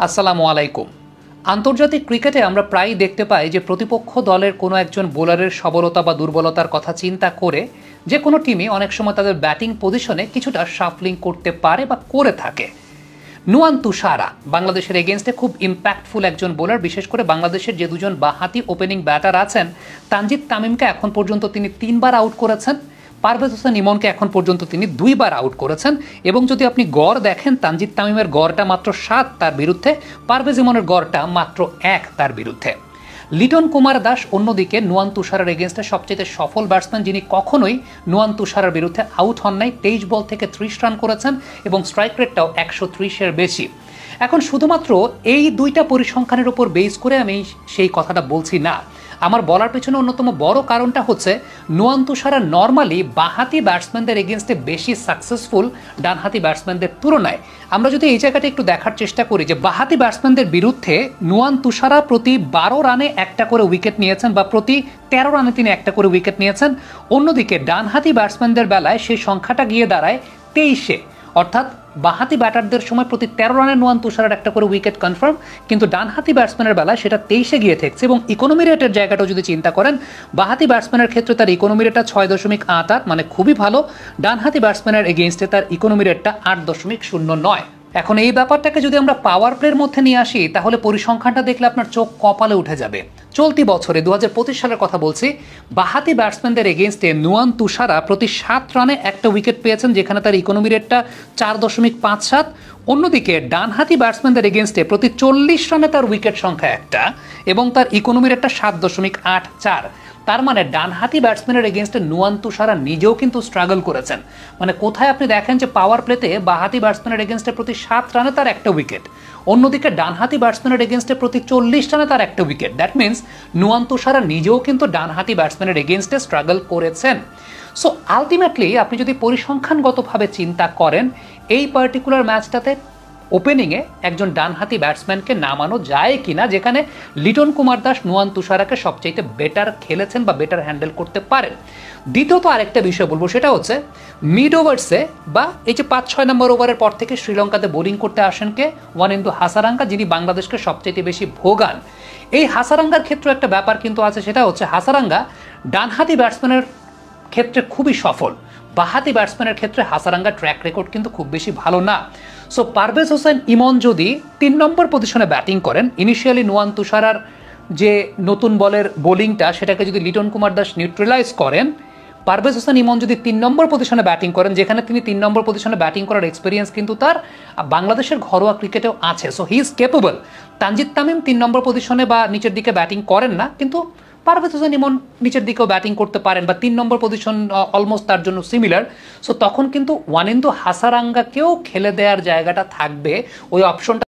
আসসালামু আলাইকুম। আন্তর্জাতিক ক্রিকেটে আমরা প্রায়ই দেখতে পাই যে প্রতিপক্ষ দলের কোনো একজন বোলারের সবলতা বা দুর্বলতার কথা চিন্তা করে যে কোনো টিমই অনেক সময় তাদের ব্যাটিং পজিশনে কিছুটা শাফলিং করতে পারে বা করে থাকে। নুয়ান তুষারা বাংলাদেশের এগেনস্টে খুব ইম্প্যাক্টফুল একজন বোলার। বিশেষ করে বাংলাদেশের যে দুজন বাঁহাতি ওপেনিং ব্যাটার আছেন, তানজিদ তামিমকে এখন পর্যন্ত তিনি 3বার আউট করেছেন, পারভেজ হোসেন ইমনকে এখন পর্যন্ত তিনি 2বার আউট করেছেন। এবং যদি আপনি গড় দেখেন, তানজিদ তামিমের গড়টা মাত্র 7 তার বিরুদ্ধে, পারভেজ ইমনের গড়টা মাত্র 1 তার বিরুদ্ধে। লিটন কুমার দাস অন্যদিকে নুয়ান তুষারার এগেনস্টে সবচেয়ে সফল ব্যাটসম্যান, যিনি কখনোই নুয়ান তুষারার বিরুদ্ধে আউট হন নাই। 23 বল থেকে 30 রান করেছেন এবং স্ট্রাইক রেটটাও 130-এর বেশি। এখন শুধুমাত্র এই দুইটা পরিসংখ্যানের উপর বেস করে আমি সেই কথাটা বলছি না। আমার বলার পেছনে অন্যতম বড় কারণটা হচ্ছে নুয়ান তুষারা নর্মালি বাঁহাতি ব্যাটসম্যানদের এগেনস্টে বেশি সাকসেসফুল ডানহাতি ব্যাটসম্যানদের তুলনায়। আমরা যদি এই জায়গাটা একটু দেখার চেষ্টা করি যে বাঁহাতি ব্যাটসম্যানদের বিরুদ্ধে নুয়ান তুষারা প্রতি 12 রানে একটা করে উইকেট নিয়েছেন বা প্রতি 13 রানে তিনি একটা করে উইকেট নিয়েছেন। অন্যদিকে ডানহাতি ব্যাটসম্যানদের বেলায় সেই সংখ্যাটা গিয়ে দাঁড়ায় 23-এ, অর্থাৎ বাঁহাতি ব্যাটারদের সময় প্রতি 13 রানে নুয়ান তুষারার একটা করে উইকেট কনফার্ম, কিন্তু ডানহাতি ব্যাটসম্যানের বেলায় সেটা 23-এ গিয়ে ঠেকছে। এবং ইকোনমি রেটের জায়গাটাও যদি চিন্তা করেন, বাঁহাতি ব্যাটসম্যানের ক্ষেত্রে তার ইকোনমি রেটটা 6.88, মানে খুবই ভালো। ডানহাতি ব্যাটসম্যানের এগেইনস্টে তার ইকোনমি রেটটা 8.09। এখন এই ব্যাপারটাকে যদি আমরা পাওয়ার প্লের মধ্যে নিয়ে আসি, তাহলে পরিসংখ্যানটা দেখলে আপনার চোখ কপালে উঠে যাবে। চলতি বছরে 2025 সালের কথা বলছি, বাঁহাতি ব্যাটসম্যানদের এগেইনস্টে নুয়ান তুষারা প্রতি 7 রানে একটা উইকেট পেয়েছেন, যেখানে তার ইকোনমি রেটটা 4.57। অন্যদিকে ডানহাতি ব্যাটসম্যানদের এগেইনস্টে প্রতি 40 রানে তার উইকেট সংখ্যা একটা এবং তার ইকোনমি রেটটা 7.84। তার মানে ডানহাতি ব্যাটসম্যানের এগেইনস্টে নুয়ান তুষারা নিজেও কিন্তু স্ট্রাগল করেছেন। মানে কোথায় আপনি দেখেন যে পাওয়ার প্লেতে বাঁহাতি ব্যাটসম্যানের এগেইনস্টে প্রতি 7 রানে তার একটা উইকেট, অন্যদিকে ডানহাতি ব্যাটসম্যানের এগেইনস্টে প্রতি 40 রানে তার একটা wicket. That means Nuwan Thushara নিজেও কিন্তু ডানহাতি ব্যাটসম্যানের এগেইনস্টে স্ট্রাগল করেছেন। সো আলটিমেটলি আপনি যদি পরিসংখ্যানগতভাবে চিন্তা করেন, এই পার্টিকুলার ম্যাচটাতে ওপেনিংয়ে একজন ডানহাতি ব্যাটসম্যানকে নামানো যায় কিনা, যেখানে লিটন কুমার দাস নুয়ান তুষারাকে সবচাইতে বেটার খেলেছেন বা বেটার হ্যান্ডেল করতে পারেন। দ্বিতীয়ত আরেকটা বিষয় বলবো, সেটা হচ্ছে মিড ওভার্সে বা এই যে 5-6 নম্বর ওভারের পর থেকে শ্রীলঙ্কাতে বোলিং করতে আসেন কে, ওয়ানিন্দু হাসারাঙ্গা, যিনি বাংলাদেশকে সবচাইতে বেশি ভোগান। এই হাসারাঙ্গার ক্ষেত্রে একটা ব্যাপার কিন্তু আছে, সেটা হচ্ছে হাসারাঙ্গা ডানহাতি ব্যাটসম্যানের ক্ষেত্রে খুবই সফল, বাঁহাতি ব্যাটসম্যানের ক্ষেত্রে হাসারাঙ্গা ট্র্যাক রেকর্ড কিন্তু খুব বেশি ভালো না। সো পারভেজ হোসেন ইমন যদি 3 নম্বর পজিশনে ব্যাটিং করেন, ইনিশিয়ালি নুয়ান তুষারার যে নতুন বলের বোলিংটা সেটাকে যদি লিটন কুমার দাস নিউট্রালাইজ করেন, পারভেজ হোসেন ইমন যদি 3 নম্বর পজিশনে ব্যাটিং করেন, যেখানে তিনি 3 নম্বর পজিশনে ব্যাটিং করার এক্সপিরিয়েন্স কিন্তু তার বাংলাদেশের ঘরোয়া ক্রিকেটেও আছে, so he is capable. Tanzid Tamim 3 নম্বর পজিশনে বা নিচের দিকে ব্যাটিং করেন না, কিন্তু পারভেজ হোসেন ইমন নিচের দিকেও ব্যাটিং করতে পারেন বা 3 নম্বর পজিশন অলমোস্ট তার জন্য সিমিলার। সো তখন কিন্তু ওয়ানিন্দু হাসারাঙ্গাকেও খেলে দেওয়ার জায়গাটা থাকবে, ওই অপশনটা